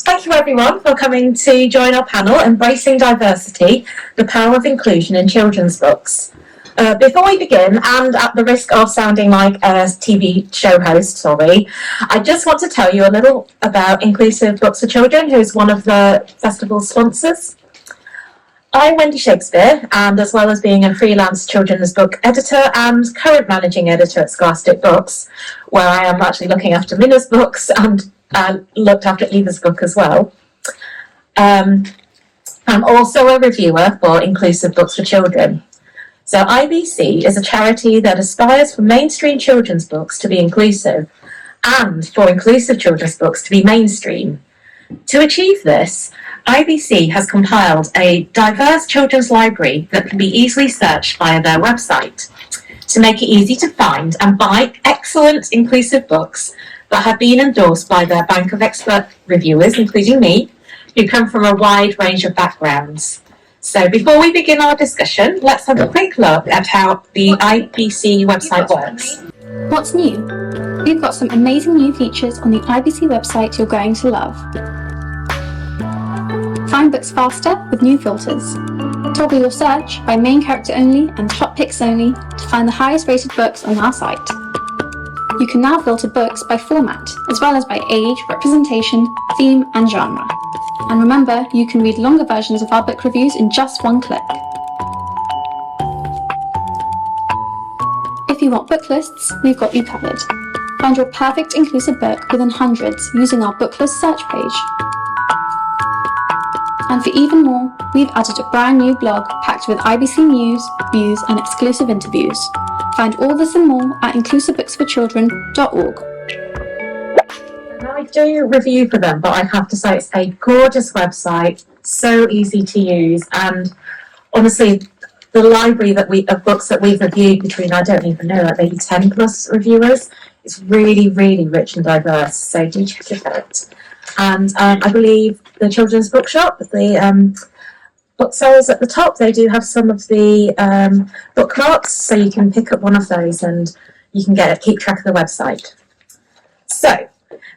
Thank you everyone for coming to join our panel, Embracing Diversity, the Power of Inclusion in Children's Books. Before we begin, and at the risk of sounding like a TV show host, I just want to tell you a little about Inclusive Books for Children, who is one of the festival sponsors. I'm Wendy Shakespeare, and as well as being a freelance children's book editor and current managing editor at Scholastic Books, where I am actually looking after Minna's books and looked after Eva's book as well. I'm also a reviewer for Inclusive Books for Children. So IBC is a charity that aspires for mainstream children's books to be inclusive and for inclusive children's books to be mainstream. To achieve this, IBC has compiled a diverse children's library that can be easily searched via their website to make it easy to find and buy excellent inclusive books that have been endorsed by their bank of expert reviewers, including me, who come from a wide range of backgrounds. So before we begin our discussion, let's have a quick look at how the IBC website works. What's new? We've got some amazing new features on the IBC website you're going to love. Find books faster with new filters. Toggle your search by main character only and top picks only to find the highest rated books on our site. You can now filter books by format, as well as by age, representation, theme, and genre. And remember, you can read longer versions of our book reviews in just one click. If you want book lists, we've got you covered. Find your perfect inclusive book within hundreds using our book list search page. And for even more, we've added a brand new blog packed with IBC news, views, and exclusive interviews. Find all this and more at inclusivebooksforchildren.org. I do review for them, but I have to say it's a gorgeous website, so easy to use, and honestly, the library of books that we've reviewed between, I don't even know, like maybe 10 plus reviewers, is really, really rich and diverse, so do check it out. And I believe the Children's Bookshop, the booksellers at the top, they do have some of the bookmarks, so you can pick up one of those and you can keep track of the website. So,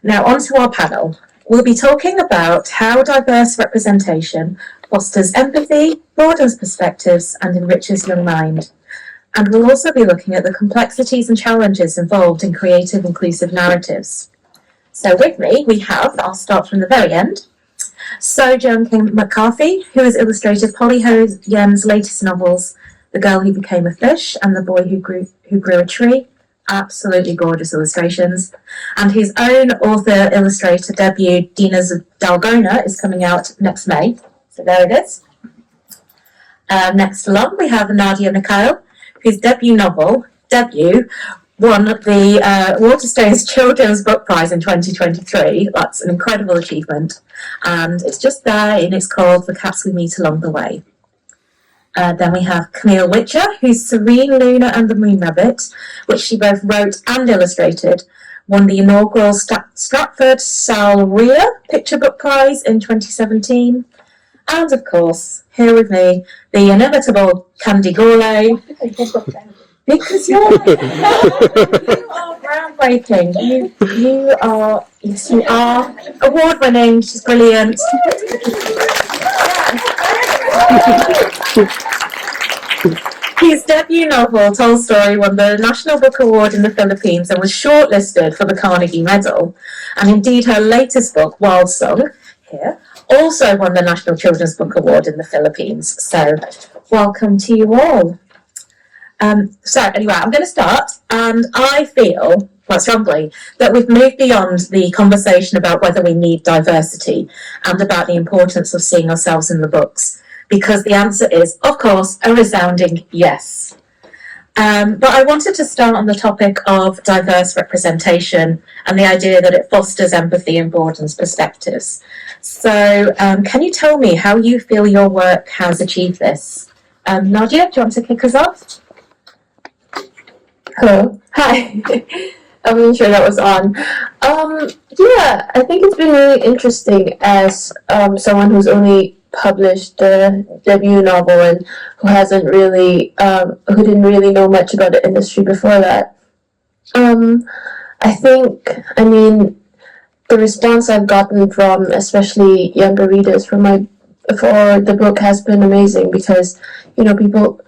now on to our panel. We'll be talking about how diverse representation fosters empathy, broadens perspectives, and enriches young mind. And we'll also be looking at the complexities and challenges involved in creative, inclusive narratives. So with me, we have, I'll start from the very end, Sojung Kim-McCarthy, who has illustrated Polly Ho Yen's latest novels, The Girl Who Became a Fish and The Boy Who Grew a Tree. Absolutely gorgeous illustrations. And his own author-illustrator debut, Dina's Dalgona, is coming out next May. So there it is. Next along, we have Nadia Mikail, whose debut novel, won the Waterstones Children's Book Prize in 2023. That's an incredible achievement. And it's just there, and it's called The Cats We Meet Along the Way. Then we have Camille Whitcher, whose Serene Luna and the Moon Rabbit, which she both wrote and illustrated, won the inaugural Stratford Salria Picture Book Prize in 2017. And of course, here with me, the inimitable Candy Gourlay. Because you are groundbreaking. You are award-winning. She's brilliant. His debut novel, Tolstoy, won the National Book Award in the Philippines and was shortlisted for the Carnegie Medal. And indeed, her latest book, Wild Song, also won the National Children's Book Award in the Philippines. So, welcome to you all. So anyway, I'm going to start, and I feel quite strongly that we've moved beyond the conversation about whether we need diversity and about the importance of seeing ourselves in the books, because the answer is, of course, a resounding yes. But I wanted to start on the topic of diverse representation and the idea that it fosters empathy and broadens perspectives. So can you tell me how you feel your work has achieved this? Nadia, do you want to kick us off? Hello. Hi. I wasn't sure that was on. Yeah, I think it's been really interesting as someone who's only published the debut novel and who hasn't really, who didn't really know much about the industry before that. I think, the response I've gotten from especially younger readers for the book has been amazing, because people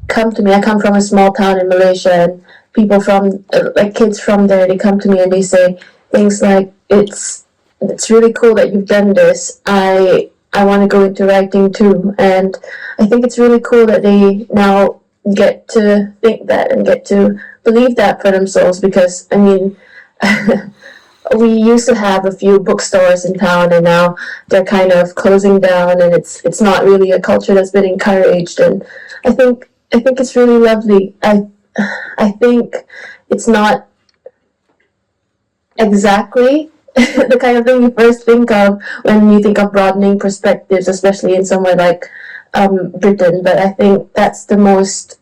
come to me. I come from a small town in Malaysia, and people from like kids from there, they come to me and they say things like, it's really cool that you've done this. I want to go into writing too. And I think it's really cool that they now get to think that and get to believe that for themselves, because I mean we used to have a few bookstores in town, and now they're kind of closing down, and it's not really a culture that's been encouraged. And I think it's really lovely. I think it's not exactly the kind of thing you first think of when you think of broadening perspectives, especially in somewhere like Britain. But I think that's the most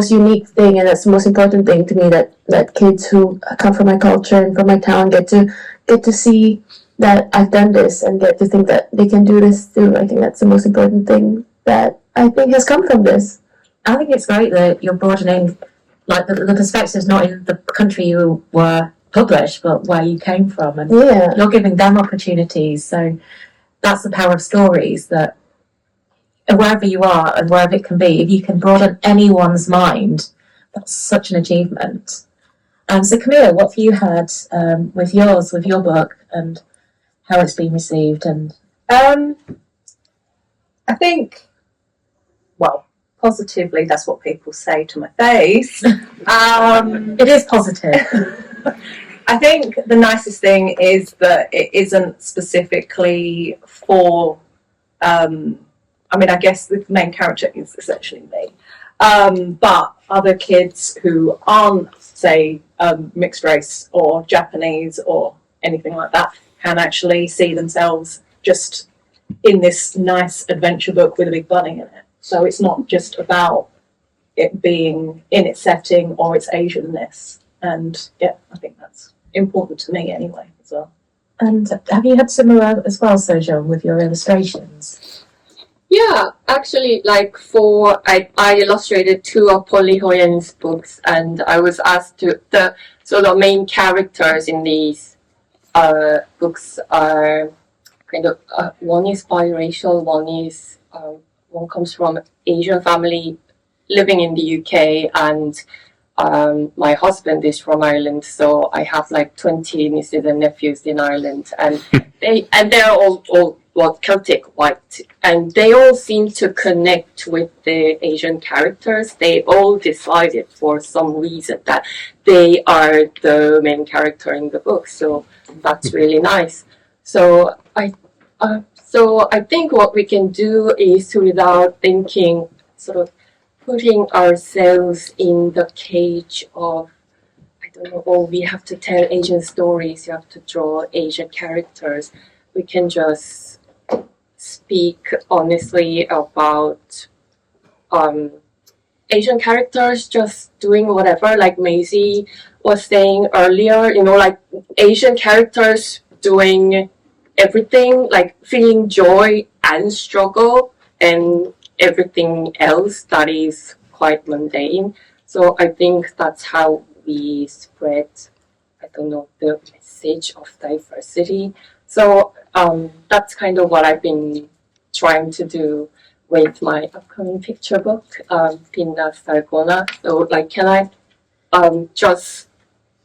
unique thing, and that's the most important thing to me, that kids who come from my culture and from my town get to see that I've done this and get to think that they can do this too. I think that's the most important thing that I think has come from this. I think it's great that you're broadening, like the perspectives, not in the country you were published, but where you came from, and you're giving them opportunities. So that's the power of stories, that wherever you are and wherever it can be, if you can broaden anyone's mind, that's such an achievement. So Camille, what have you had with your book, and how it's been received? And I think, well, positively, that's what people say to my face. It is positive. I think the nicest thing is that it isn't specifically for, I mean, I guess the main character is essentially me, but other kids who aren't, say, mixed race or Japanese or anything like that can actually see themselves just in this nice adventure book with a big bunny in it. So it's not just about it being in its setting or its Asianness. And yeah, I think that's important to me anyway as well. And have you had similar as well, Sojung, with your illustrations? Yeah, actually, like I illustrated 2 of Polly Hoyen's books, and I was asked to the main characters in these books are kind of one is biracial, one comes from Asian family living in the UK, and my husband is from Ireland, so I have like 20 nieces and nephews in Ireland, and they're all Celtic white, and they all seem to connect with the Asian characters. They all decided for some reason that they are the main character in the book, so that's really nice. So I think what we can do is, without thinking, sort of putting ourselves in the cage of, I don't know, oh, we have to tell Asian stories, you have to draw Asian characters. We can just speak honestly about Asian characters just doing whatever, like Maisie was saying earlier, like Asian characters doing everything, like feeling joy and struggle and everything else that is quite mundane. So I think that's how we spread, I don't know, the message of diversity. So that's kind of what I've been trying to do with my upcoming picture book, Pinna Sargona. So, like, can I just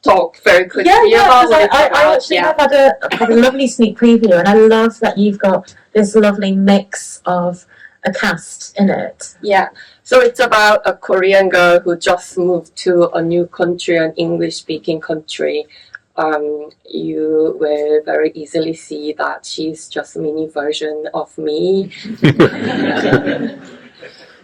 talk very quickly about what it's about? I actually have had a lovely sneak preview, and I love that you've got this lovely mix of a cast in it. Yeah, so it's about a Korean girl who just moved to a new country, an English-speaking country. You will very easily see that she's just a mini version of me.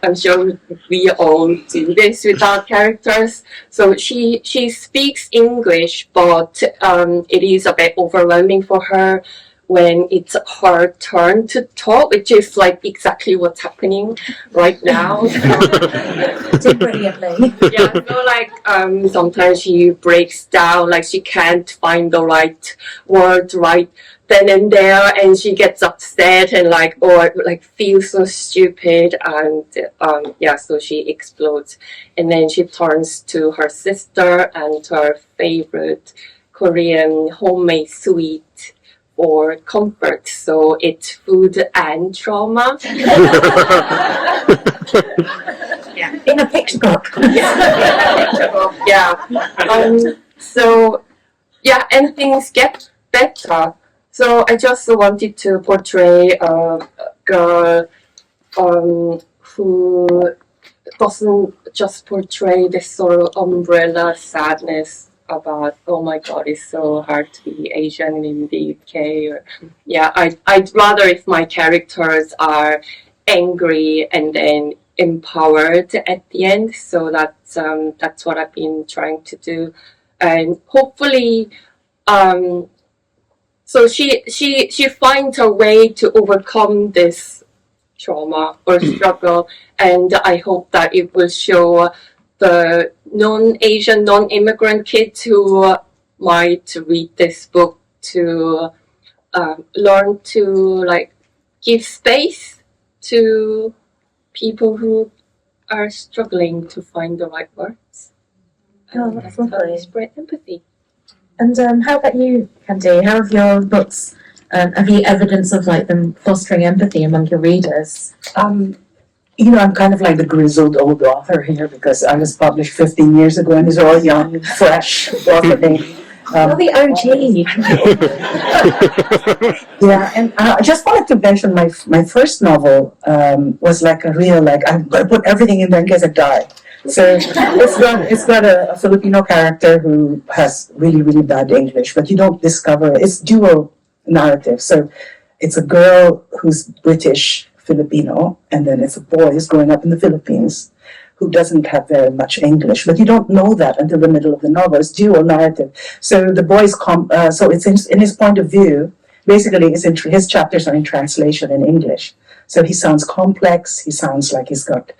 I'm sure we all do this with our characters. So she speaks English, but it is a bit overwhelming for her when it's her turn to talk, which is like exactly what's happening right now. Brilliantly. Yeah, so like sometimes she breaks down, like she can't find the right word right then and there, and she gets upset and like, or like feels so stupid, and so she explodes, and then she turns to her sister and to her favorite Korean homemade sweet for comfort. So it's food and trauma. Yeah. In a picture book. Yeah. So, yeah, and things get better. So I just wanted to portray a girl who doesn't just portray this sort of umbrella sadness about, oh my god, it's so hard to be Asian in the UK. Or, yeah, I'd rather if my characters are angry and then empowered at the end. So that's what I've been trying to do, and hopefully, so she finds her way to overcome this trauma or struggle, and I hope that it will show the non-Asian, non-immigrant kids who might read this book to learn to like give space to people who are struggling to find the right words. Oh, that's lovely. Spread empathy. And how about you, Candy? How have your books, have you evidence of like them fostering empathy among your readers? You know, I'm kind of like the grizzled old author here because I was published 15 years ago and these are all young, fresh author names. You're the OG. Yeah, and I just wanted to mention my first novel was like a real, like, I'm going to put everything in there in case I die. So it's got a Filipino character who has really, really bad English, but you don't discover, it's dual narrative. So it's a girl who's British Filipino, and then it's a boy who's growing up in the Philippines who doesn't have very much English, but you don't know that until the middle of the novel. It's dual narrative. So the boy's so it's in his point of view. Basically, his chapters are in translation in English. So he sounds complex. He sounds like he's got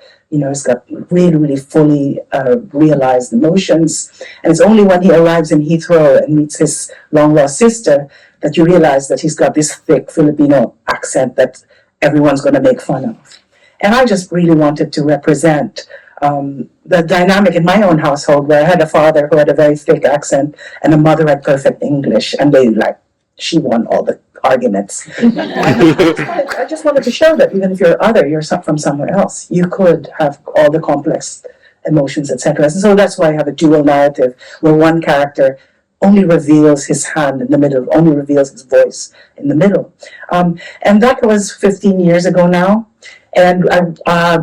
really, really fully realized emotions. And it's only when he arrives in Heathrow and meets his long lost sister that you realize that he's got this thick Filipino accent that everyone's going to make fun of. And I just really wanted to represent the dynamic in my own household where I had a father who had a very thick accent and a mother had perfect English, and she won all the arguments. I just wanted to show that even if you're from somewhere else, you could have all the complex emotions, etc. And so that's why I have a dual narrative where one character only reveals his hand in the middle, only reveals his voice in the middle. And that was 15 years ago now. And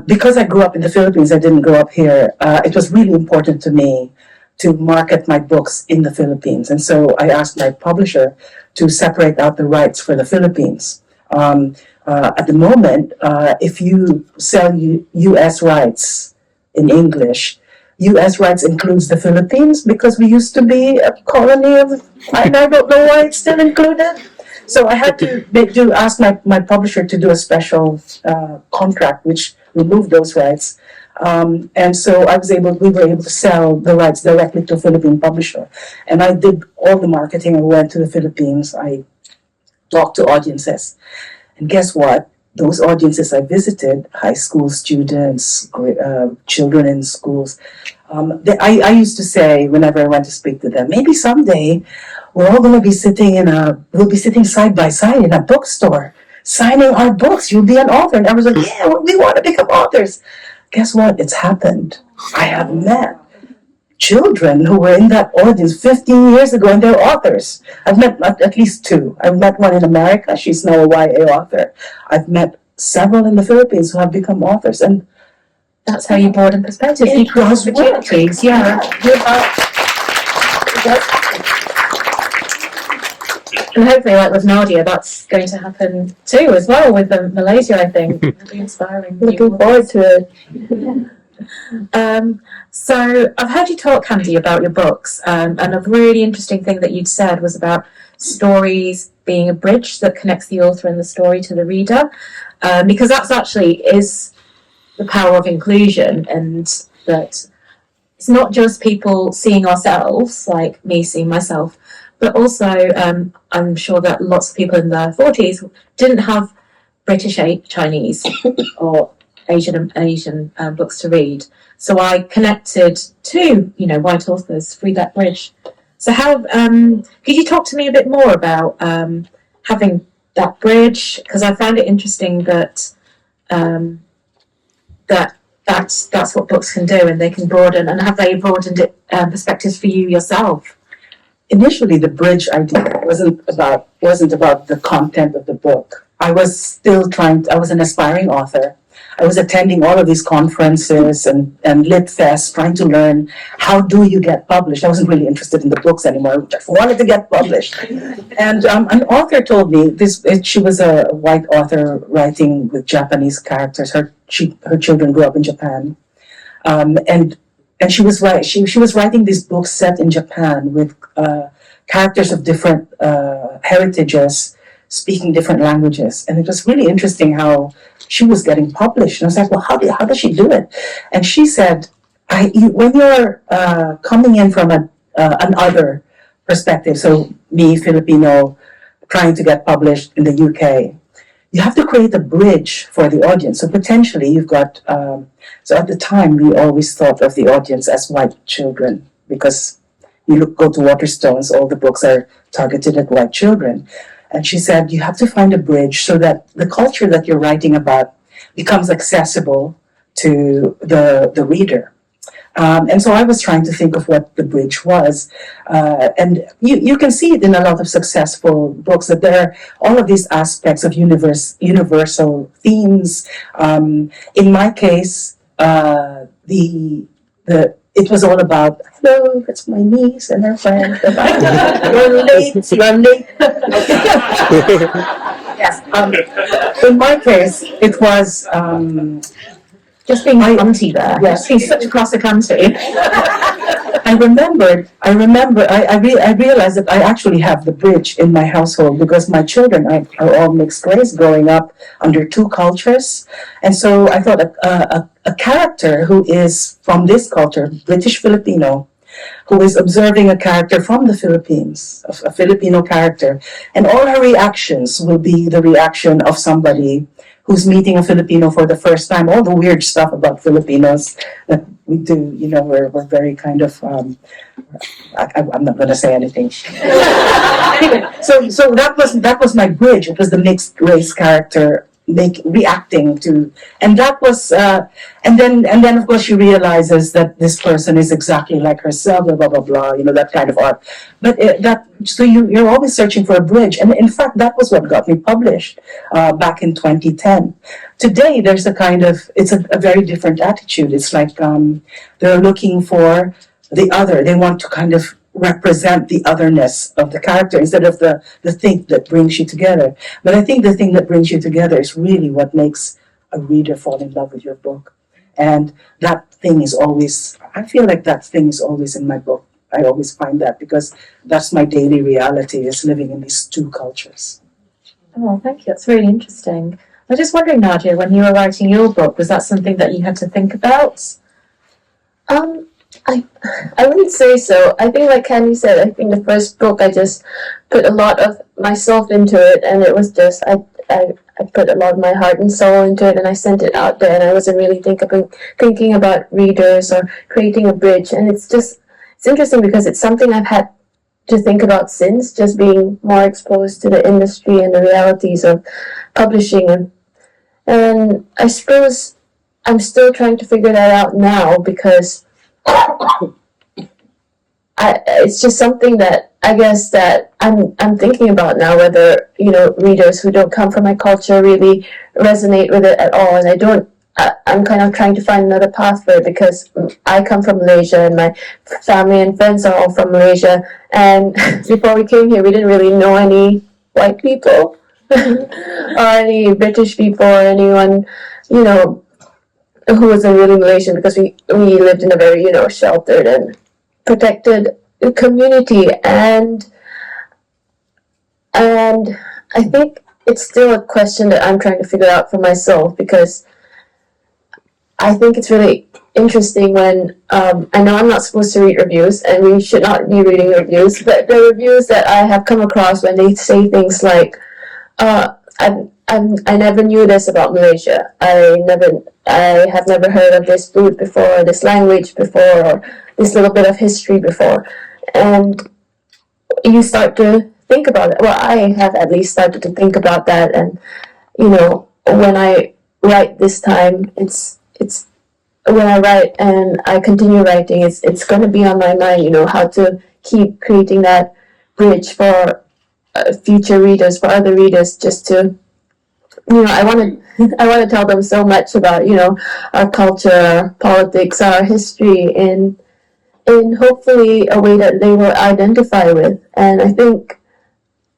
because I grew up in the Philippines, I didn't grow up here, it was really important to me to market my books in the Philippines. And so I asked my publisher to separate out the rights for the Philippines. At the moment, if you sell U.S. rights in English, U.S. rights includes the Philippines because we used to be a colony of, and I don't know why it's still included. So I had to ask my publisher to do a special contract which removed those rights. And so we were able to sell the rights directly to a Philippine publisher. And I did all the marketing. I went to the Philippines. I talked to audiences. And guess what? Those audiences I visited, high school students, children in schools, I used to say whenever I went to speak to them, maybe someday we're all going to be we'll be sitting side by side in a bookstore, signing our books. You'll be an author. And I was like, yeah, we want to become authors. Guess what? It's happened. I have met children who were in that audience 15 years ago and they're authors. I've met at least two. I've met one in America. She's now a YA author. I've met several in the Philippines who have become authors. And that's how you broaden perspective. You cross opportunities. Yeah. And hopefully, like with Nadia, that's going to happen too, as well with Malaysia. I think it'll be inspiring. Looking forward to it. So I've heard you talk, Candy, about your books, and a really interesting thing that you'd said was about stories being a bridge that connects the author and the story to the reader, because that's actually is the power of inclusion, and that it's not just people seeing ourselves, like me seeing myself, but also I'm sure that lots of people in their 40s didn't have British Chinese or Asian books to read. So I connected to, white authors through that bridge. So how could you talk to me a bit more about having that bridge? Because I found it interesting that that's what books can do, and they can broaden. And have they broadened it perspectives for you yourself? Initially, the bridge idea wasn't about the content of the book. I was an aspiring author. I was attending all of these conferences and Litfest, trying to learn how do you get published. I wasn't really interested in the books anymore. I just wanted to get published. And an author told me she was a white author writing with Japanese characters. Her children grew up in Japan, and she was writing these books set in Japan with characters of different heritages, speaking different languages, and it was really interesting how she was getting published. And I was like, well, how does she do it? And she said, when you're coming in from an other perspective, so me, Filipino, trying to get published in the UK, you have to create a bridge for the audience. So potentially you've got, so at the time we always thought of the audience as white children, because go to Waterstones, all the books are targeted at white children. And she said, you have to find a bridge so that the culture that you're writing about becomes accessible to the reader. And so I was trying to think of what the bridge was. And you can see it in a lot of successful books, that there are all of these aspects of universal themes. In my case, it was all about, hello, it's my niece and her friend. You're late. Yes. In my case, it was Just being auntie there. Yes. She's such a classic auntie. I realized that I actually have the bridge in my household, because my children are all mixed race, growing up under two cultures. And so I thought a character who is from this culture, British Filipino, who is observing a character from the Philippines, a Filipino character, and all her reactions will be the reaction of somebody who's meeting a Filipino for the first time. All the weird stuff about Filipinos that we do, we're very kind of, I'm not going to say anything. Anyway, so that was my bridge. It was the mixed race character reacting to, and that was, and then of course she realizes that this person is exactly like herself, blah blah blah, that kind of art. But so you're always searching for a bridge, and in fact that was what got me published back in 2010. Today there's it's a very different attitude. It's like they're looking for the other. They want to kind of represent the otherness of the character instead of the thing that brings you together. But I think the thing that brings you together is really what makes a reader fall in love with your book. And that thing is always, I feel like that thing is always in my book. I always find that, because that's my daily reality, is living in these two cultures. Oh, thank you. That's really interesting. I was just wondering, Nadia, when you were writing your book, was that something that you had to think about? I wouldn't say so. I think, like Camille said, I think the first book I just put a lot of myself into it, and it was just I put a lot of my heart and soul into it, and I sent it out there, and I wasn't really thinking about readers or creating a bridge. And it's interesting because it's something I've had to think about since, just being more exposed to the industry and the realities of publishing, and I suppose I'm still trying to figure that out now, because it's just something that I guess that I'm thinking about now, whether readers who don't come from my culture really resonate with it at all. And I'm kind of trying to find another path for it, because I come from Malaysia and my family and friends are all from Malaysia, and before we came here we didn't really know any white people or any British people or anyone who wasn't really Malaysian, because we lived in a very, sheltered and protected community, and I think it's still a question that I'm trying to figure out for myself, because I think it's really interesting when I know I'm not supposed to read reviews, and we should not be reading reviews, but the reviews that I have come across when they say things like, I never knew this about Malaysia. I have never heard of this food before, this language before, or this little bit of history before. And you start to think about it. Well, I have at least started to think about that, and when I write this time, it's when I write and I continue writing, it's going to be on my mind. How to keep creating that bridge for future readers, for other readers, just to I want to I want to tell them so much about our culture, our politics, our history in hopefully a way that they will identify with. And I think,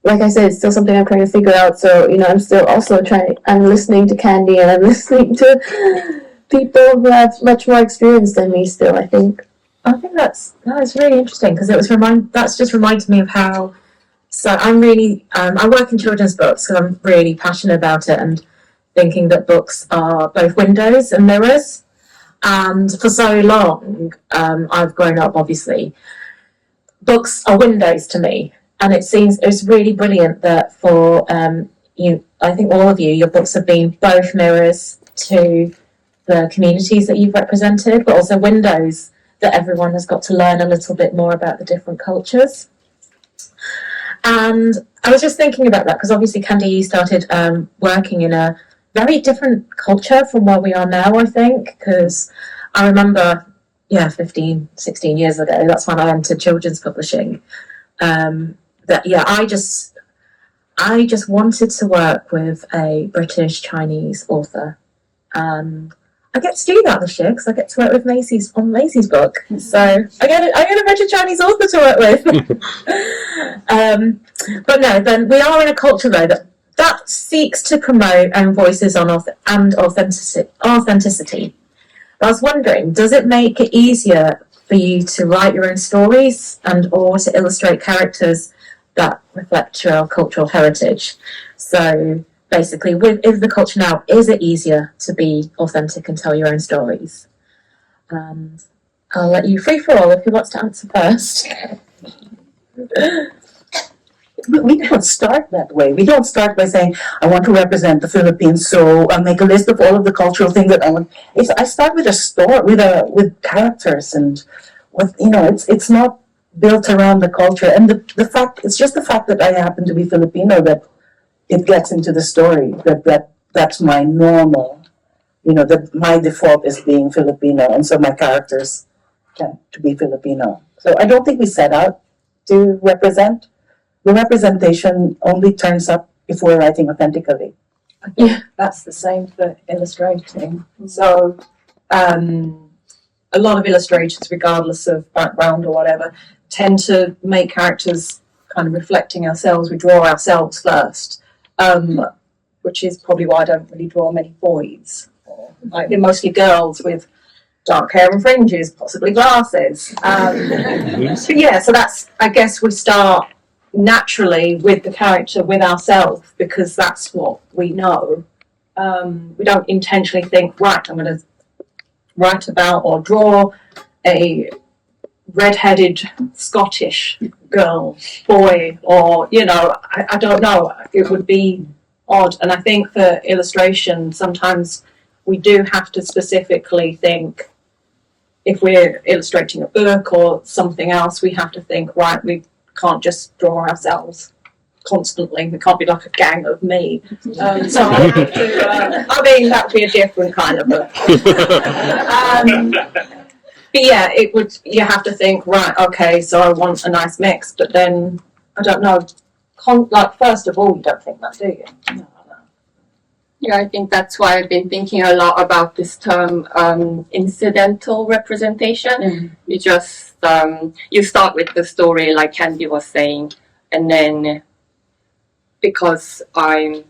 like I said, it's still something I'm trying to figure out. So I'm still also I'm listening to Candy, and I'm listening to people who have much more experience than me still, I think. I think that's really interesting because that's just reminded me of how. So I'm really I work in children's books, so I'm really passionate about it and thinking that books are both windows and mirrors. And for so long, I've grown up, obviously, books are windows to me, and it's really brilliant that for I think all of your books have been both mirrors to the communities that you've represented, but also windows that everyone has got to learn a little bit more about the different cultures. And I was just thinking about that because obviously, Candy, you started working in a very different culture from where we are now, I think, because I remember, 15, 16 years ago, that's when I entered children's publishing. I just wanted to work with a British Chinese author, and I get to do that this year because I get to work with Macy's on Macy's book. So I get a British Chinese author to work with. But no, then we are in a culture though that seeks to promote own voices and authenticity. I was wondering, does it make it easier for you to write your own stories or to illustrate characters that reflect your cultural heritage? So basically, with the culture now, is it easier to be authentic and tell your own stories? And I'll let you free for all if who wants to answer first. We don't start that way. We don't start by saying, I want to represent the Philippines, so I'll make a list of all of the cultural things that I want. I start with a story, with characters, and it's not built around the culture. And it's just the fact that I happen to be Filipino that it gets into the story, that's my normal, that my default is being Filipino, and so my characters tend to be Filipino. So I don't think we set out to represent. The representation only turns up if we're writing authentically. Yeah, that's the same for illustrating. So a lot of illustrators, regardless of background or whatever, tend to make characters kind of reflecting ourselves. We draw ourselves first, which is probably why I don't really draw many boys. Like, they're mostly girls with dark hair and fringes, possibly glasses. But yeah, so that's, I guess we start naturally with the character, with ourselves, because that's what we know. We don't intentionally think, right, I'm going to write about or draw a red-headed Scottish girl, boy, or, I don't know. It would be odd. And I think for illustration, sometimes we do have to specifically think, if we're illustrating a book or something else, we have to think, right, we can't just draw ourselves constantly. We can't be like a gang of me. So I have to, that would be a different kind of book. But yeah, you have to think, right, okay, so I want a nice mix, but then, I don't know, first of all, you don't think that, do you? No. Yeah, I think that's why I've been thinking a lot about this term, incidental representation. Mm-hmm. You just, you start with the story, like Candy was saying, and then, because I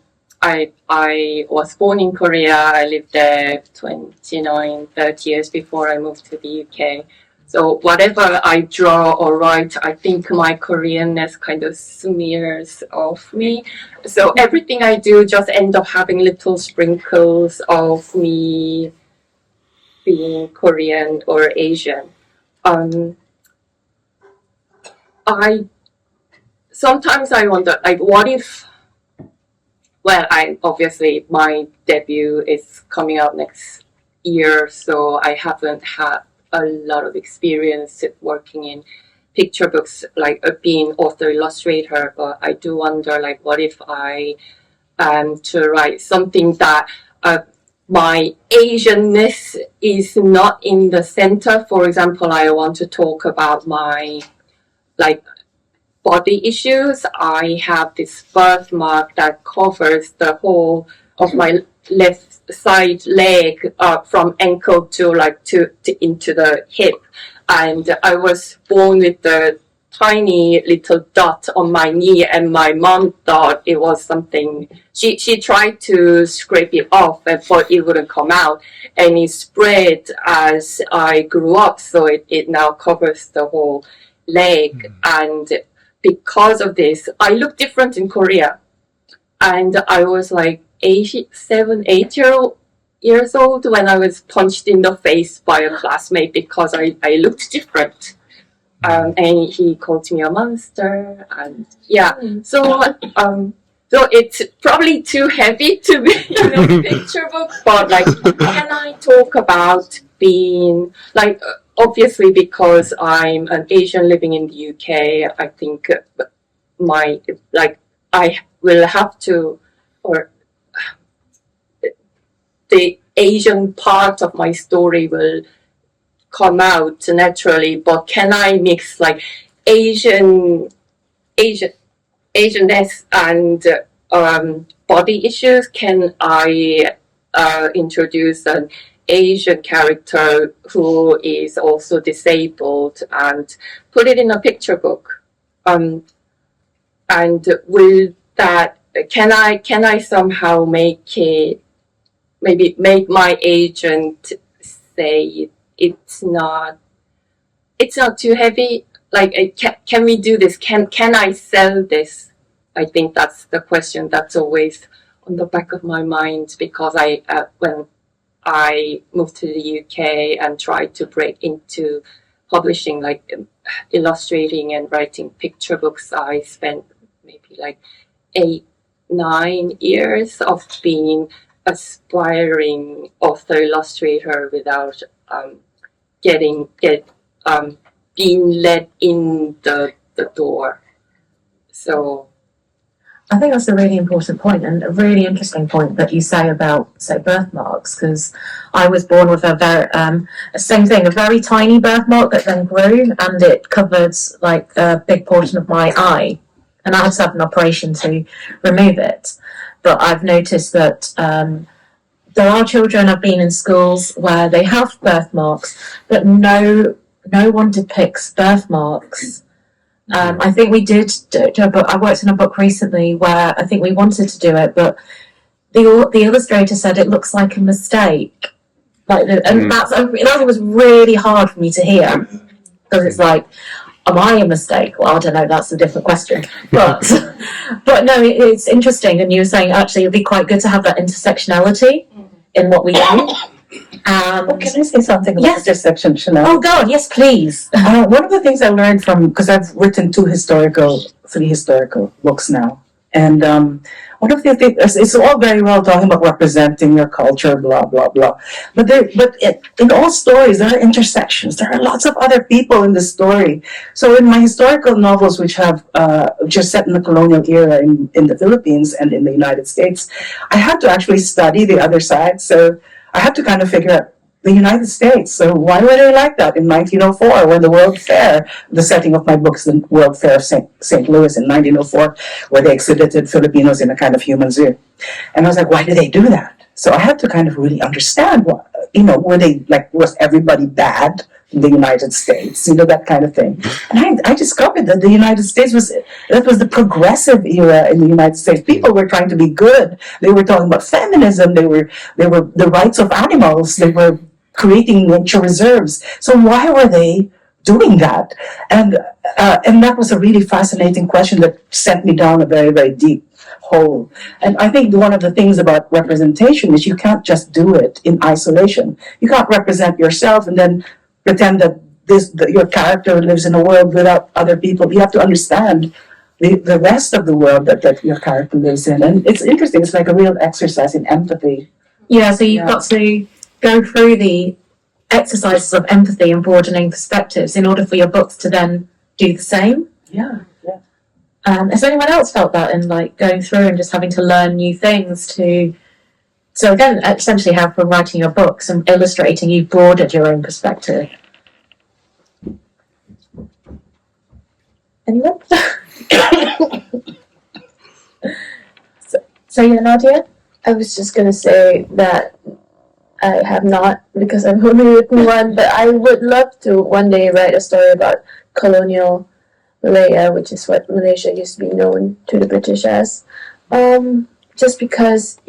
was born in Korea, I lived there 29, 30 years before I moved to the UK. So whatever I draw or write, I think my Koreanness kind of smears off me. So everything I do just end up having little sprinkles of me being Korean or Asian. Sometimes I wonder, like, what if, well, obviously my debut is coming out next year, so I haven't had a lot of experience working in picture books, like being author illustrator, but I do wonder, like, what if I am to write something that my Asianness is not in the center. For example, I want to talk about my like body issues. I have this birthmark that covers the whole of my left side leg, from ankle to into the hip, and I was born with the tiny little dot on my knee, and my mom thought it was something. She tried to scrape it off, but it wouldn't come out, and it spread as I grew up, so it now covers the whole leg. And because of this, I look different in Korea, and I was like 8 years old when I was punched in the face by a classmate because I looked different. And he called me a monster, and so it's probably too heavy to be in a picture book, but like, can I talk about being like, obviously because I'm an Asian living in the UK, I think I will have to, or the Asian part of my story will come out naturally, but can I mix like Asianness and body issues? Can I introduce an Asian character who is also disabled and put it in a picture book? And will that, can I somehow make it, maybe make my agent say it's not too heavy? Like, can we do this? Can I sell this? I think that's the question that's always on the back of my mind, because when I moved to the UK and tried to break into publishing, like illustrating and writing picture books, I spent maybe like 8-9 years of being aspiring author illustrator without being let in the door. So I think that's a really important point, and a really interesting point that you say about, say, birthmarks, because I was born with a very tiny birthmark that then grew, and it covered like a big portion of my eye, and I had to have an operation to remove it. But I've noticed that there are children, I've been in schools where they have birthmarks, but no one depicts birthmarks. I think we did do a book. I worked on a book recently where I think we wanted to do it, but the illustrator said it looks like a mistake. That was really hard for me to hear, because it's like, am I a mistake? Well, I don't know. That's a different question. But no, it's interesting. And you were saying actually it'd be quite good to have that intersectionality in what we do. Can I say something about intersectionality? Oh God, yes, please. One of the things I learned because I've written 3 historical books now, and one of the things, it's all very well talking about representing your culture, blah blah blah, but in all stories there are intersections. There are lots of other people in the story. So in my historical novels, which are set in the colonial era in the Philippines and in the United States, I had to actually study the other side. So I had to kind of figure out the United States. So why were they like that in 1904 when the World Fair, the setting of my books, the World Fair of St. Louis in 1904, where they exhibited Filipinos in a kind of human zoo. And I was like, why did they do that? So I had to kind of really understand what, were they like, was everybody bad in the United States? That kind of thing. And I discovered that the United States was the progressive era in the United States. People were trying to be good. They were talking about feminism. They were the rights of animals. They were creating nature reserves. So why were they doing that? And that was a really fascinating question that sent me down a very, very deep hole. And I think one of the things about representation is you can't just do it in isolation. You can't represent yourself and then pretend that your character lives in a world without other people. You have to understand the rest of the world that your character lives in. And it's interesting. It's like a real exercise in empathy. Yeah, so you've got to go through the exercises of empathy and broadening perspectives in order for your books to then do the same. Yeah. Has anyone else felt that in like going through and just having to learn new things to? So again, essentially, how from writing your books and illustrating, you broadened your own perspective. Anyone? so yeah, Nadia. I was just gonna say that I have not, because I've only written one, but I would love to one day write a story about colonial Malaya, which is what Malaysia used to be known to the British as. Just because,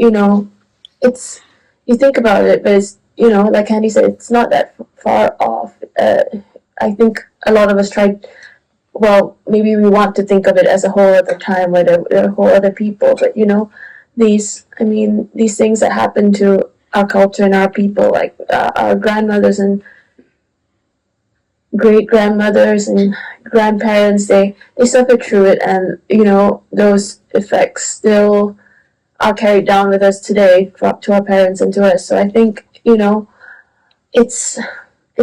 it's, you think about it, but it's, like Candy said, it's not that far off. I think a lot of us tried, well, maybe we want to think of it as a whole other time where there are whole other people, but these things that happen to our culture and our people, like our grandmothers and great grandmothers and grandparents, they suffered through it, and those effects still are carried down with us today to our parents and to us. So I think it's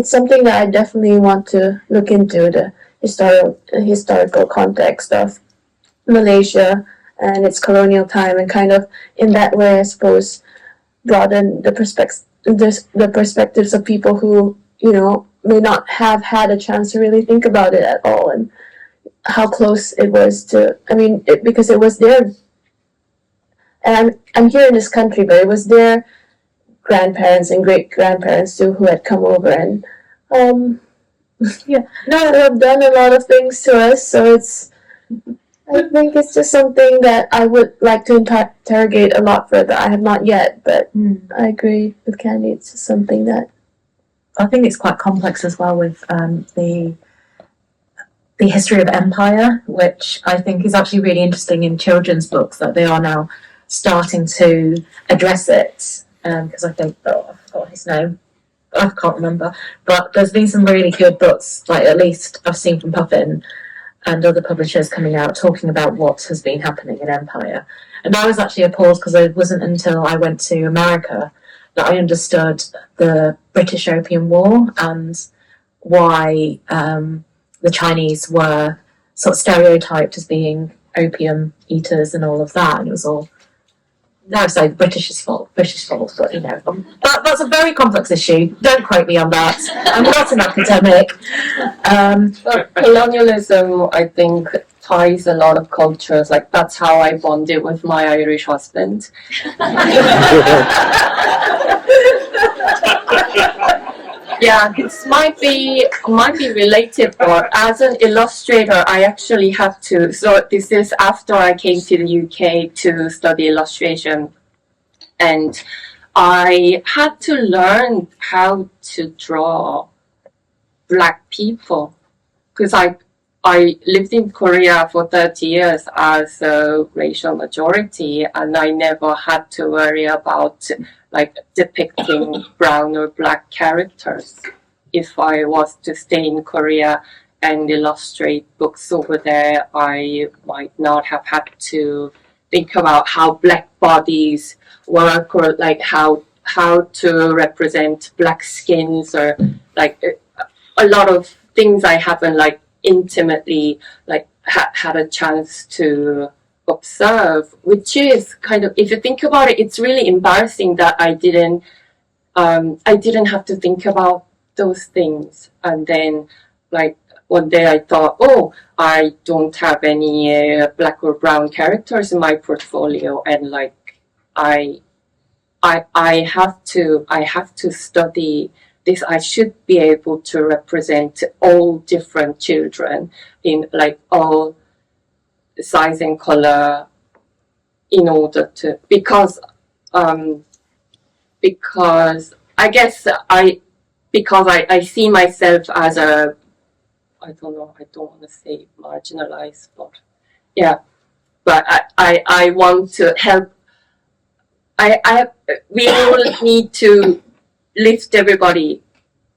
something that I definitely want to look into, the historical context of Malaysia and its colonial time, and kind of in that way, I suppose, broaden the perspectives of people who may not have had a chance to really think about it at all, and how close it was to. Because it was their, and I'm here in this country, but it was their grandparents and great grandparents too who had come over and have done a lot of things to us. So I think it's just something that I would like to interrogate a lot further. I have not yet, but I agree with Candy. It's just something that I think it's quite complex as well with the history of empire, which I think is actually really interesting in children's books, that they are now starting to address it. Because I think, I forgot his name. I can't remember. But there's been some really good books, like at least I've seen from Puffin and other publishers coming out talking about what has been happening in empire. And I was actually appalled because it wasn't until I went to America that I understood the British Opium War and why the Chinese were sort of stereotyped as being opium eaters and all of that. And it was all, no, so British fault, but that's a very complex issue. Don't quote me on that. I'm not an academic. Colonialism, I think, ties a lot of cultures. Like, that's how I bonded with my Irish husband. Yeah, this might be related, but as an illustrator, I actually have to. So this is after I came to the UK to study illustration, and I had to learn how to draw Black people, because I lived in Korea for 30 years as a racial majority, and I never had to worry about like depicting brown or Black characters. If I was to stay in Korea and illustrate books over there, I might not have had to think about how Black bodies work, or like how to represent Black skins, or like a lot of things I haven't like intimately like had a chance to observe, which is kind of, if you think about it, it's really embarrassing that I didn't have to think about those things. And then like one day I thought, oh, I don't have any Black or brown characters in my portfolio, and like I have to study this. I should be able to represent all different children in like all size and color, in order to, because I guess I see myself as a, I don't want to say marginalized, but yeah, but I want to help. We all need to lift everybody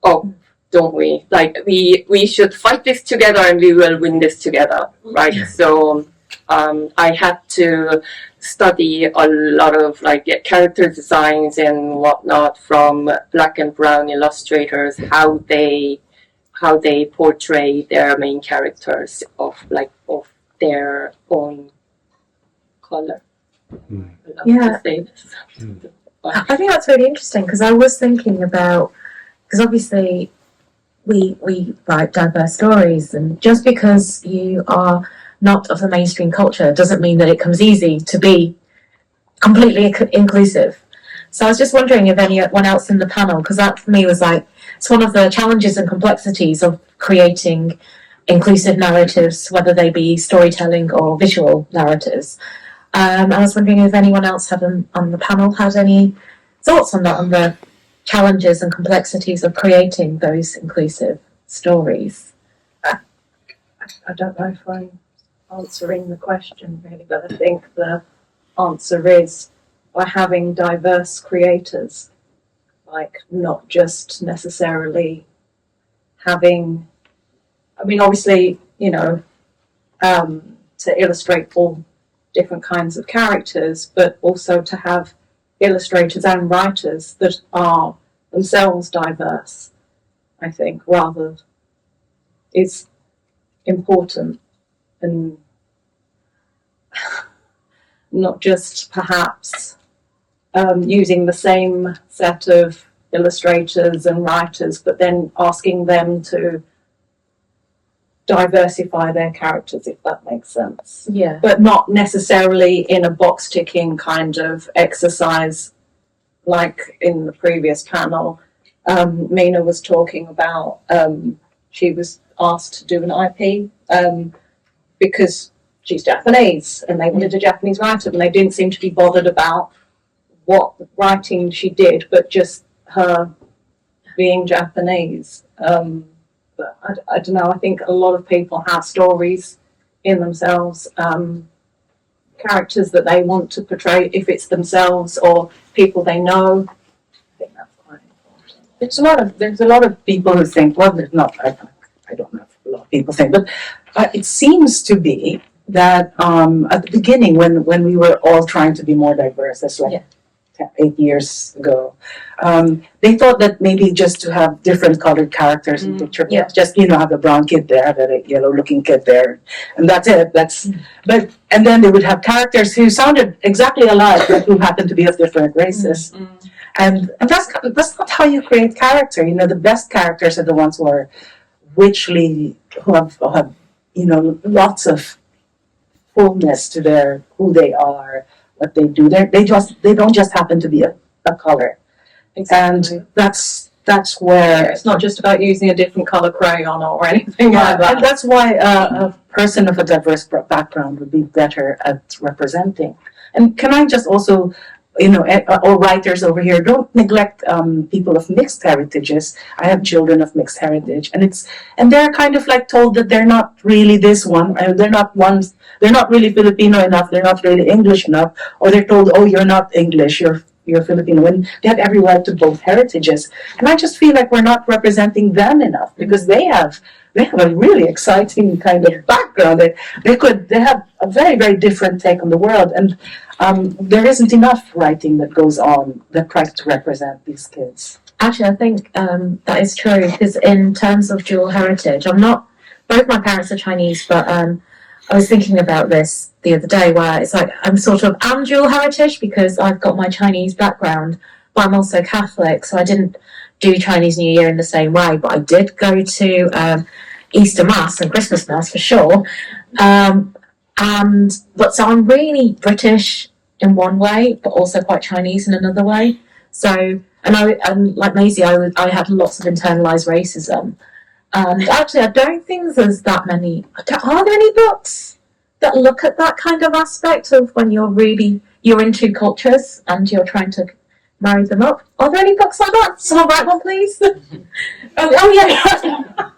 up, don't we? Like we should fight this together, and we will win this together, right? Yeah. So I had to study a lot of like character designs and whatnot from Black and brown illustrators, how they how they portray their main characters of their own color. I love to say this. I think that's really interesting because I was thinking about, because obviously we write diverse stories, and just because you are not of the mainstream culture doesn't mean that it comes easy to be completely inclusive. So I was just wondering if anyone else in the panel, because that for me was like, it's one of the challenges and complexities of creating inclusive narratives, whether they be storytelling or visual narratives. I was wondering if anyone else on the panel had any thoughts on that, on the challenges and complexities of creating those inclusive stories. I don't know if I'm answering the question really, but I think the answer is by having diverse creators, like not just necessarily having, I mean, obviously, to illustrate all different kinds of characters, but also to have illustrators and writers that are themselves diverse, I think, rather is important, and not just perhaps using the same set of illustrators and writers, but then asking them to diversify their characters, if that makes sense. Yeah. But not necessarily in a box ticking kind of exercise like in the previous panel. Mina was talking about she was asked to do an IP because she's Japanese and they wanted a Japanese writer, and they didn't seem to be bothered about what writing she did, but just her being Japanese. But I don't know, I think a lot of people have stories in themselves, characters that they want to portray, if it's themselves or people they know. I think that's quite important. There's a lot of people who think, well, there's not, I don't know if a lot of people think, but it seems to be that at the beginning, when we were all trying to be more diverse, that's like 8 years ago, they thought that maybe just to have different colored characters in the picture, just have a brown kid there, have a yellow looking kid there, and that's it. And then they would have characters who sounded exactly alike, but who happened to be of different races. And that's not how you create character. The best characters are the ones who are who have lots of fullness to who they are, what they do. They don't just happen to be a color. Exactly. And that's where it's not just about using a different color crayon or anything like that. And that's why a person of a diverse background would be better at representing. And can I just also, or writers over here, don't neglect people of mixed heritages. I have children of mixed heritage, and they're kind of like told that they're not really this one, and they're not really Filipino enough, they're not really English enough, or they're told, oh, you're not English, you're Filipino, when they have every right to both heritages. And I just feel like we're not representing them enough, because they have a really exciting kind of background. They have a very, very different take on the world, and there isn't enough writing that goes on that tries to represent these kids. Actually, I think that is true, because in terms of dual heritage, both my parents are Chinese, but I was thinking about this the other day, where it's like I'm dual heritage because I've got my Chinese background, but I'm also Catholic, so I didn't do Chinese New Year in the same way, but I did go to Easter Mass and Christmas Mass for sure. So I'm really British in one way, but also quite Chinese in another way. So, and like Maisie, I had lots of internalized racism. And actually, I don't think there's that many. Are there any books that look at that kind of aspect of when you're in two cultures and you're trying to marry them up? Are there any books like that? Someone write one, please. Yeah.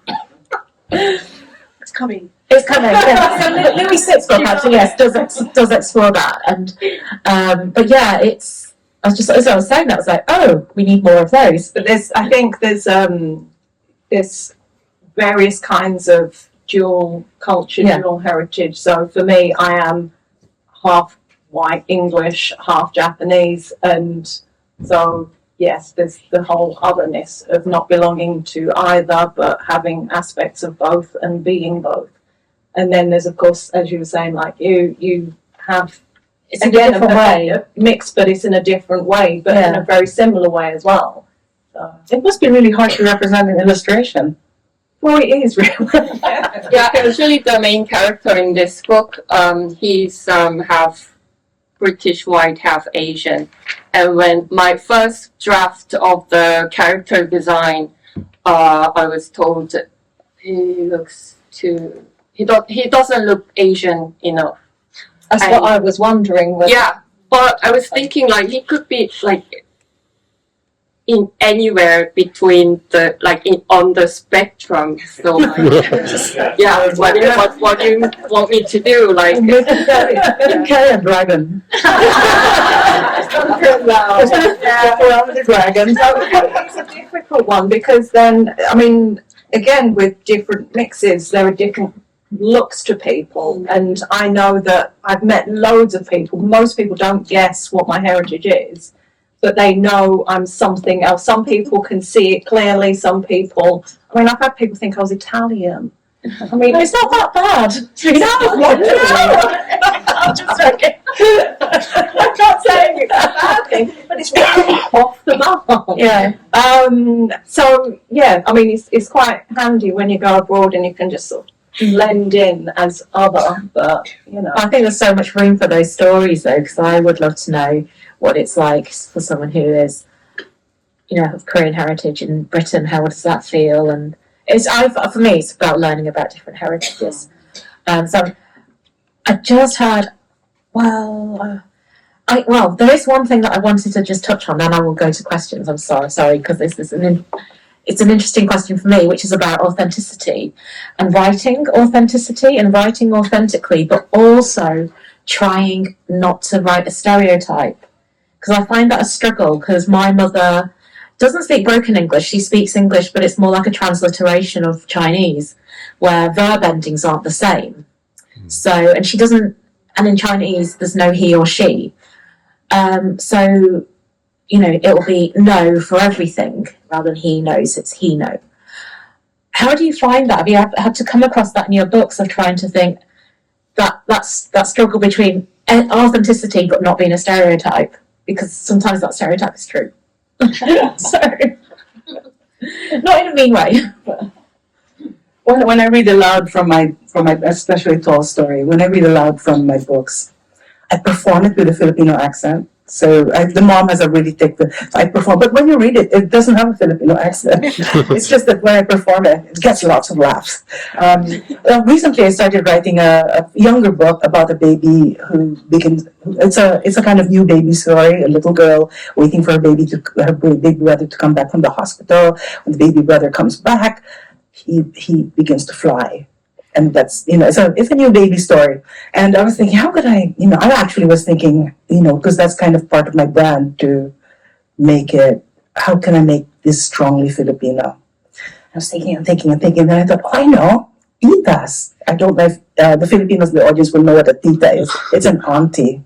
It's coming. It's coming. Yeah. So Louis Six's book actually, yes, does explore that, and but yeah, it's. As I was saying that, I was like, oh, we need more of those. But I think there's various kinds of dual culture, dual heritage. So for me, I am half white English, half Japanese, and so yes, there's the whole otherness of not belonging to either, but having aspects of both and being both. And then there's, of course, as you were saying, like you have, It's again, a different way. a mix, but it's in a different way, but in a very similar way as well. So, It must be really hard to represent in illustration. well, it is really. Yeah, actually, the main character in this book, he's half British white, half Asian. And when my first draft of the character design, I was told that he doesn't look Asian enough. That's what I was wondering. Yeah, but I was thinking like he could be like in anywhere between the on the spectrum. So like, yeah, what do you want me to do? Like, Let him carry a dragon. Around the dragon. It's a difficult one because then, I mean, again, with different mixes, there are different looks to people, and I know that I've met loads of people. Most people don't guess what my heritage is, but they know I'm something else. Some people can see it clearly. Some people, I mean, I've had people think I was Italian. I mean, It's not that bad. I'm just joking. I'm not saying it's a bad thing, but it's really off the mark. Yeah. So yeah, I mean, it's quite handy when you go abroad and you can just sort of blend in as other, but you know. I think there's so much room for those stories though, because I would love to know what it's like for someone who is, you know, of Korean heritage in Britain. How does that feel? And for me, it's about learning about different heritages. So I just had, there is one thing that I wanted to just touch on, then I will go to questions. I'm sorry, because this is it's an interesting question for me, which is about authenticity and writing authentically, but also trying not to write a stereotype. Because I find that a struggle, because my mother doesn't speak broken English. She speaks English, but it's more like a transliteration of Chinese, where verb endings aren't the same. So, and she doesn't, and in Chinese, there's no he or she. So, you know, it will be no for everything rather than he knows, it's he know. How do you find that? Have you had to come across that in your books of trying to think that's that struggle between authenticity but not being a stereotype? Because sometimes that stereotype is true. So, not in a mean way. But. When I read aloud from my especially Tolstoy, when I read aloud from my books, I perform it with a Filipino accent. So the mom has a really thick, I perform. But when you read it, it doesn't have a Filipino accent. It's just that when I perform it, it gets lots of laughs. Recently, I started writing a younger book about a baby who begins. It's a kind of new baby story. A little girl waiting for her baby brother to come back from the hospital. When the baby brother comes back, he begins to fly. And that's, you know, it's a new baby story. And I was thinking, how could I actually was thinking, you know, because that's kind of part of my brand to make it, how can I make this strongly Filipino? I was thinking, and then I thought, I know, titas. I don't know if the Filipinos in the audience will know what a tita is. It's an auntie.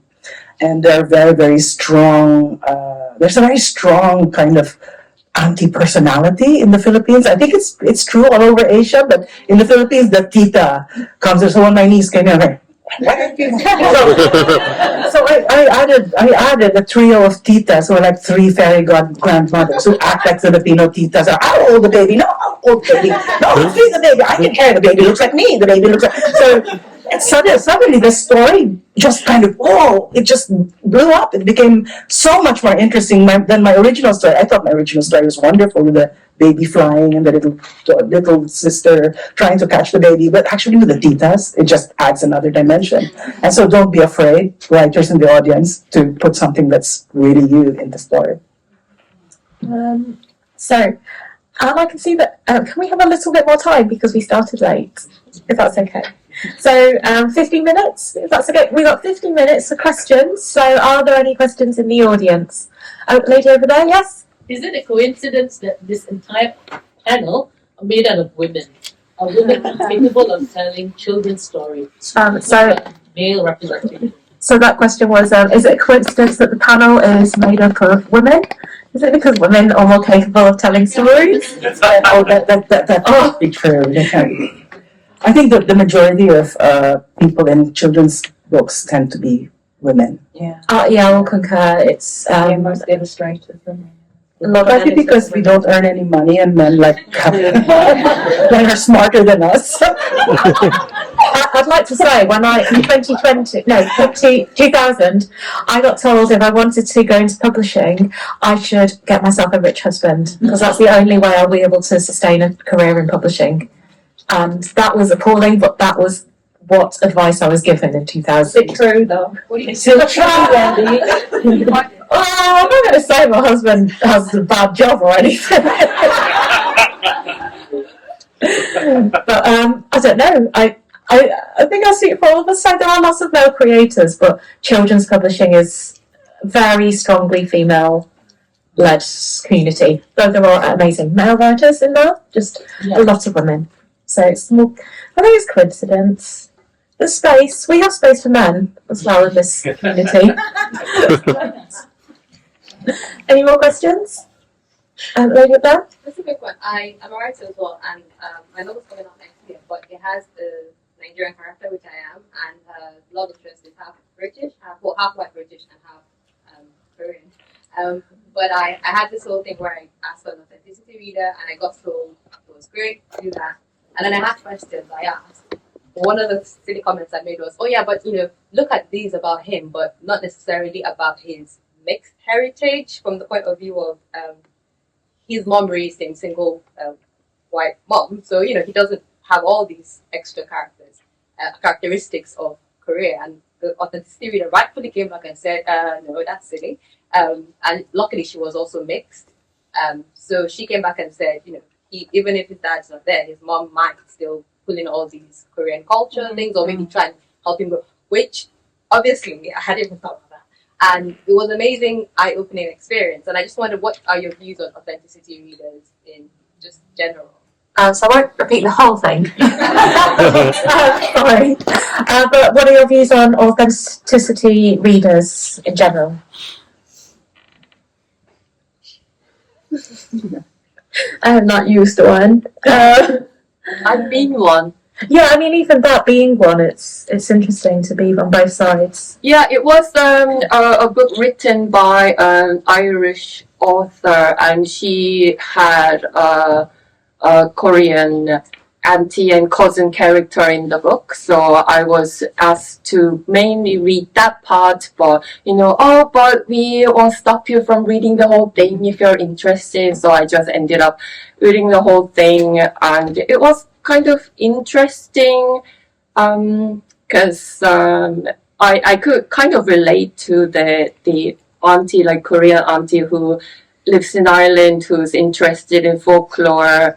And they're very, very strong. There's a very strong kind of anti-personality in the Philippines. I think it's true all over Asia, but in the Philippines, the tita comes. So on my knees, kind of like, so I added a trio of titas, who are like three fairy grandmothers who act like Filipino titas. I'll hold the baby. No, I'll hold the baby. No, feed the baby. I can carry the baby. Looks like me. The baby looks like so. And suddenly the story just kind of, it just blew up. It became so much more interesting than my original story. I thought my original story was wonderful with the baby flying and the little sister trying to catch the baby. But actually with the titas, it just adds another dimension. And so don't be afraid, writers in the audience, to put something that's really you in the story. So, I can see that, can we have a little bit more time because we started late, if that's okay? So 15 minutes, if that's okay. We've got 15 minutes for questions. So are there any questions in the audience? Lady over there, yes? Is it a coincidence that this entire panel are made out of women? Are women capable of telling children's stories? Male representation. So that question was, is it a coincidence that the panel is made up of women? Is it because women are more capable of telling stories? Oh, that can't be true. That can't be. I think that the majority of people in children's books tend to be women. Yeah. Yeah, I'll concur. It's Most illustrators. a lot of Partly men because we don't earn any money and men men are smarter than us. I'd like to say, when in 2000, I got told if I wanted to go into publishing, I should get myself a rich husband, because that's the only way I'll be able to sustain a career in publishing. And that was appalling, but that was what advice I was given in 2000. Is it true though? It's still true, Wendy. Oh, I'm not going to say my husband has a bad job or anything. But I don't know. I think I see it for all of us. So there are lots of male creators, but children's publishing is very strongly female-led community. Though there are amazing male writers in there, just a lot of women. So it's more. I think it's coincidence. There's space. We have space for men as well in this community. Any more questions? Lady up there? Just a quick one. I'm a writer as well, and my novel's coming out next year, but it has a Nigerian character, which I am, and love interest is half British, half white British and half Korean. But I had this whole thing where I asked for an authenticity reader, and I got told it was great to do that. And then I had questions I asked. One of the silly comments I made was, "Oh yeah, but look at these about him, but not necessarily about his mixed heritage from the point of view of his mom raised him single white mom, so he doesn't have all these extra characteristics of Korea." And the authenticity reader rightfully came back and said, "No, that's silly." And luckily, she was also mixed, so she came back and said, even if his dad's not there, his mom might still pull in all these Korean culture things, or maybe try and help him grow. Which obviously I hadn't even thought of that. And it was an amazing, eye-opening experience. And I just wondered, what are your views on authenticity readers in just general? So I won't repeat the whole thing. Sorry. But what are your views on authenticity readers in general? I have not used one. I've been one. Yeah, I mean, even that being one, it's interesting to be on both sides. Yeah, it was a book written by an Irish author, and she had a Korean auntie and cousin character in the book. So I was asked to mainly read that part, but but we won't stop you from reading the whole thing if you're interested. So I just ended up reading the whole thing, and it was kind of interesting because I could kind of relate to the auntie, like Korean auntie who lives in Ireland, who's interested in folklore.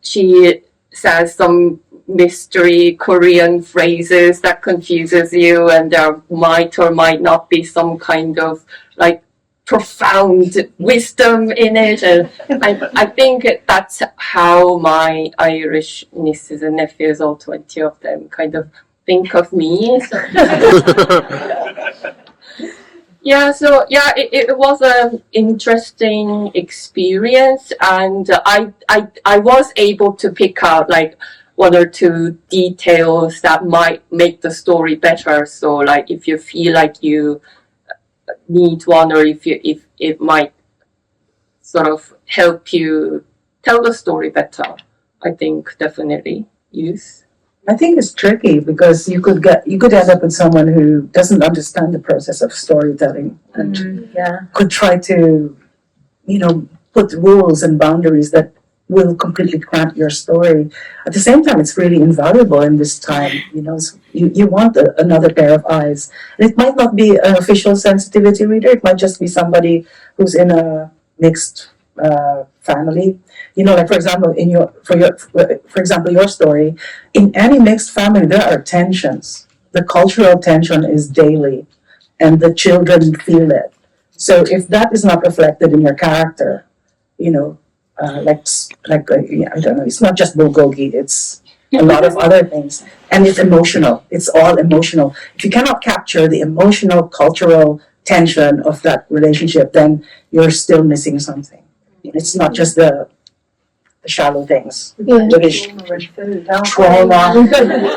She says some mystery Korean phrases that confuses you, and there might or might not be some kind of like profound wisdom in it. And I think that's how my Irish nieces and nephews, all 20 of them, kind of think of me. So. It was an interesting experience, and I was able to pick out like one or two details that might make the story better. So like if you feel like you need one, or if it might sort of help you tell the story better, I think definitely use. I think it's tricky because you could end up with someone who doesn't understand the process of storytelling and could try to, put rules and boundaries that will completely cramp your story. At the same time, it's really invaluable in this time. You want another pair of eyes. And it might not be an official sensitivity reader. It might just be somebody who's in a mixed family. Like for example, your story, in any mixed family there are tensions. The cultural tension is daily, and the children feel it. So if that is not reflected in your character, I don't know, it's not just bulgogi, it's a lot of other things, and it's emotional. It's all emotional. If you cannot capture the emotional, cultural tension of that relationship, then you're still missing something. It's not just the shallow things. Yeah. Trauma.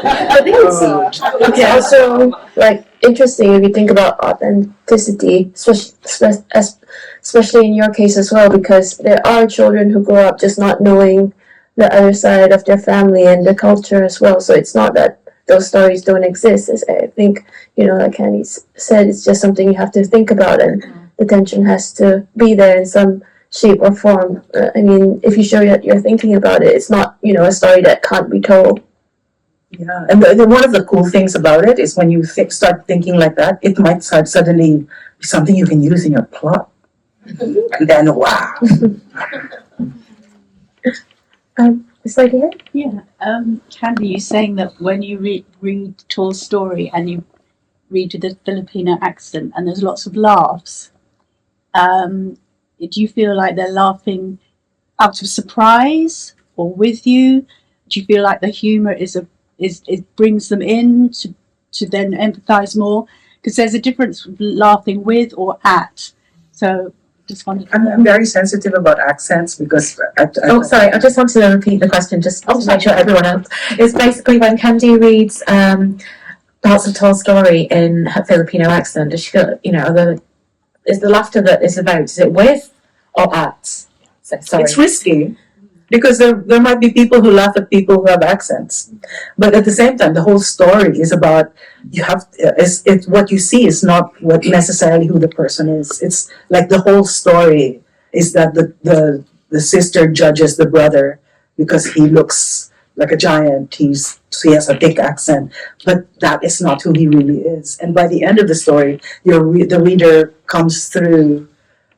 I think it's also like interesting if you think about authenticity, especially in your case as well, because there are children who grow up just not knowing the other side of their family and the culture as well. So it's not that those stories don't exist. I think, like Candy said, it's just something you have to think about, and the tension has to be there in some shape or form. I mean, if you show that you're thinking about it, it's not, a story that can't be told. Yeah, and one of the cool things about it is when you start thinking like that, it might start suddenly be something you can use in your plot. And then, wow. It's like here? Yeah, Candy, you're saying that when you read Tall's story and you read with the Filipino accent and there's lots of laughs, do you feel like they're laughing out of surprise or with you? Do you feel like the humour it brings them in to then empathise more? Because there's a difference laughing with or at. So just wanted to I'm very sensitive about accents because sorry, I just wanted to repeat the question just to make sure everyone else. It's basically when Candy reads parts of Tall's story in her Filipino accent, does she go, is the laughter that is about, is it with or at? So, sorry. It's risky because there might be people who laugh at people who have accents, but at the same time, the whole story is about what you see is not what necessarily who the person is. It's like the whole story is that the sister judges the brother because he looks like a giant. He has a thick accent, but that is not who he really is. And by the end of the story, the reader comes through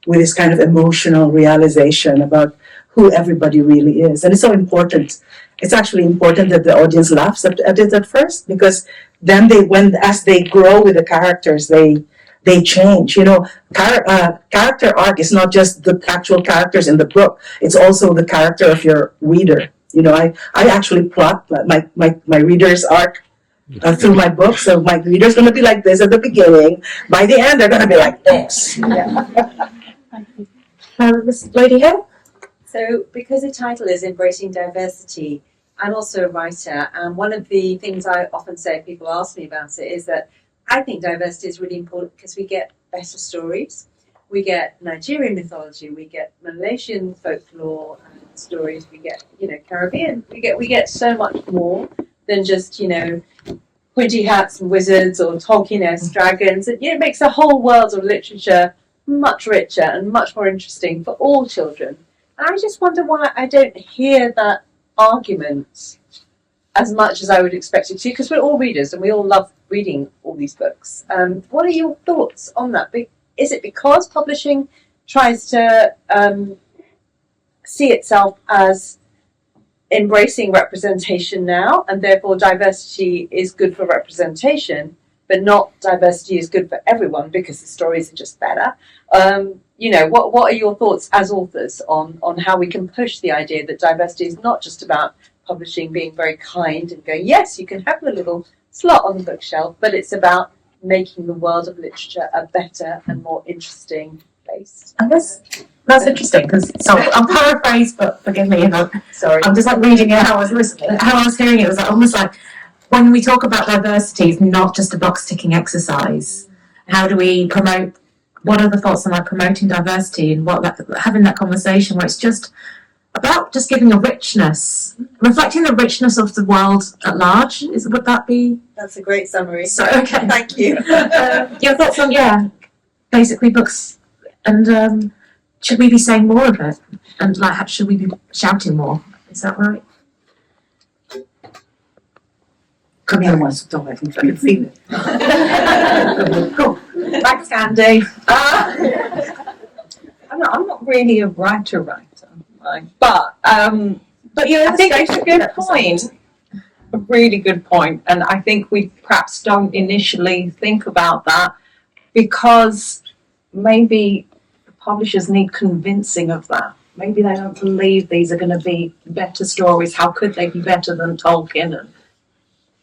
with this kind of emotional realization about who everybody really is. And it's so important. It's actually important that the audience laughs at it at first, because then as they grow with the characters, they change. Character arc is not just the actual characters in the book. It's also the character of your reader. I actually plot my reader's arc through my book. So my reader's going to be like this at the beginning. By the end, they're going to be like this. This lady here? So, because the title is Embracing Diversity, I'm also a writer, and one of the things I often say, people ask me about it, is that I think diversity is really important because we get better stories. We get Nigerian mythology, we get Malaysian folklore and stories, we get, Caribbean. We get so much more than just, pointy hats and wizards or Tolkien-esque dragons. It makes the whole world of literature much richer and much more interesting for all children. And I just wonder why I don't hear that argument as much as I would expect it to, because we're all readers and we all love reading all these books. What are your thoughts on that? Is it because publishing tries to see itself as embracing representation now, and therefore diversity is good for representation, but not diversity is good for everyone because the stories are just better? What are your thoughts as authors on how we can push the idea that diversity is not just about publishing being very kind and going, yes, you can have a little slot on the bookshelf, but it's about making the world of literature a better and more interesting place? I guess that's interesting because I'll paraphrase, but forgive me if I'm just like reading it how I was listening, how I was hearing it was almost like when we talk about diversity, it's not just a box ticking exercise. How do we promote? What are the thoughts on promoting diversity and having that conversation where it's just about just giving a richness, reflecting the richness of the world at large? Would that be? That's a great summary. So okay, thank you. Your thoughts on basically books, and should we be saying more of it, and should we be shouting more? Is that right? Camille wants to talk. I think I can feel it. Cool. Thanks, Andy. I'm not really a writer, right? But I think it's a good point. A really good point, and I think we perhaps don't initially think about that because maybe publishers need convincing of that. Maybe they don't believe these are going to be better stories. How could they be better than Tolkien and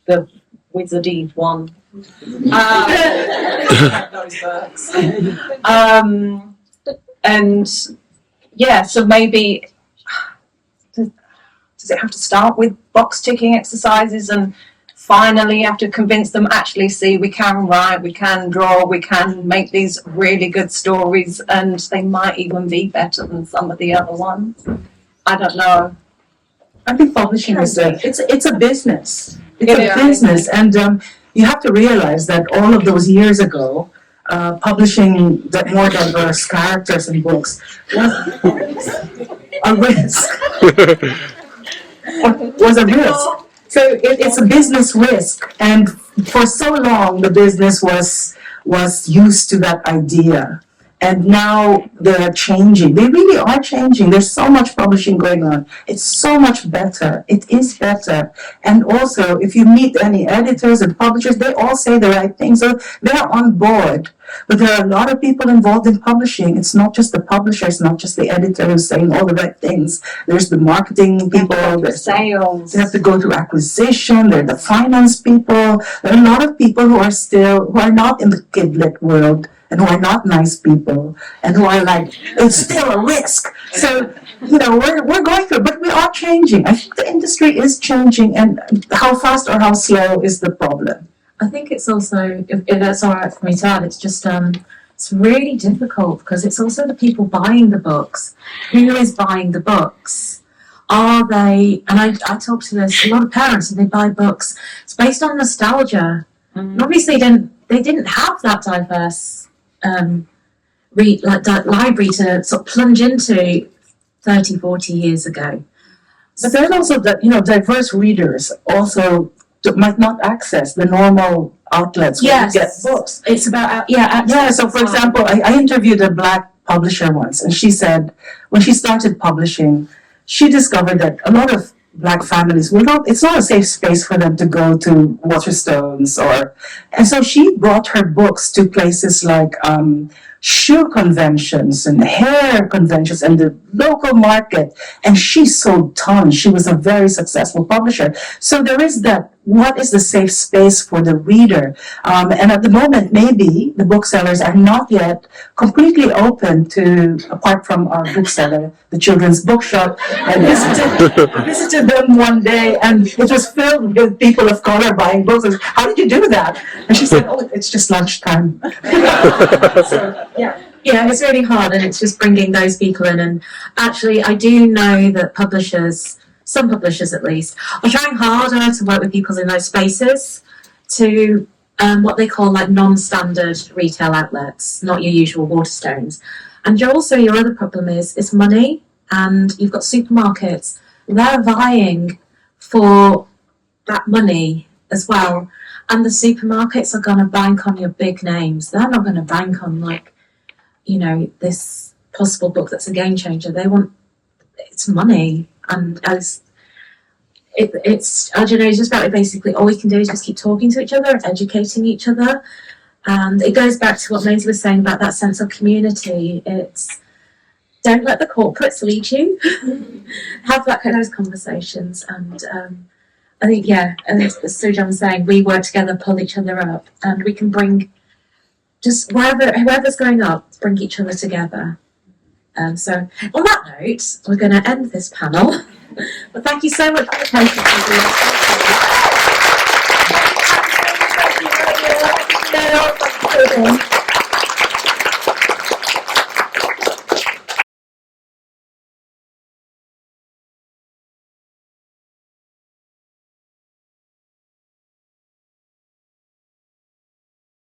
the wizardy one. Those books. And yeah, so maybe does it have to start with box ticking exercises and finally have to convince them actually see we can write, we can draw, we can make these really good stories, and they might even be better than some of the other ones. I don't know. I think publishing is it's a business. It's Yeah. a business, and you have to realize that all of those years ago, publishing the more diverse characters in books was a risk. Was a risk. So it's a business risk, and for so long the business was used to that idea. And now they're changing. They really are changing. There's so much publishing going on. It's so much better. It is better. And also, if you meet any editors and publishers, they all say the right things. So they're on board. But there are a lot of people involved in publishing. It's not just the publisher. It's not just the editor who's saying all the right things. There's the marketing people. There's Sales. they have to go through acquisition. There are the finance people. There are a lot of people who are not in the kidlit world, and who are not nice people, and who are like, it's still a risk. So, we're going through, but we are changing. I think the industry is changing, and how fast or how slow is the problem. I think it's also, if that's all right for me to add, it's just it's really difficult because it's also the people buying the books. Who is buying the books? Are they? And I talk to a lot of parents, and they buy books. It's based on nostalgia. And obviously, they didn't have that diverse that library to sort of plunge into 30, 40 years ago. But there's also that, diverse readers also might not access the normal outlets where you get books. It's about So for example, I interviewed a Black publisher once, and she said when she started publishing, she discovered that a lot of Black families it's not a safe space for them to go to Waterstones and so she brought her books to places like shoe conventions and hair conventions and the local market, and she sold tons. She was a very successful publisher. So there is that, what is the safe space for the reader? And at the moment, maybe the booksellers are not yet completely open to, apart from our bookseller, the Children's Bookshop. I visited them one day, and it was filled with people of color buying books. And, how did you do that? And she said, oh, it's just lunchtime. Yeah, it's really hard, and it's just bringing those people in. And actually, I do know that some publishers at least, are trying harder to work with people in those spaces to what they call like non-standard retail outlets, not your usual Waterstones. And your other problem is money, and you've got supermarkets. They're vying for that money as well. And the supermarkets are going to bank on your big names. They're not going to bank on this possible book that's a game changer. They want, it's money. And it's just about basically all we can do is just keep talking to each other and educating each other. And it goes back to what Maisie was saying about that sense of community. It's, don't let the corporates lead you. Have that kind of conversations. And I think, and as Sojung was saying, we work together, pull each other up, and we can bring just whoever's going up, bring each other together. So on that note, we're going to end this panel. But thank you so much for the attention.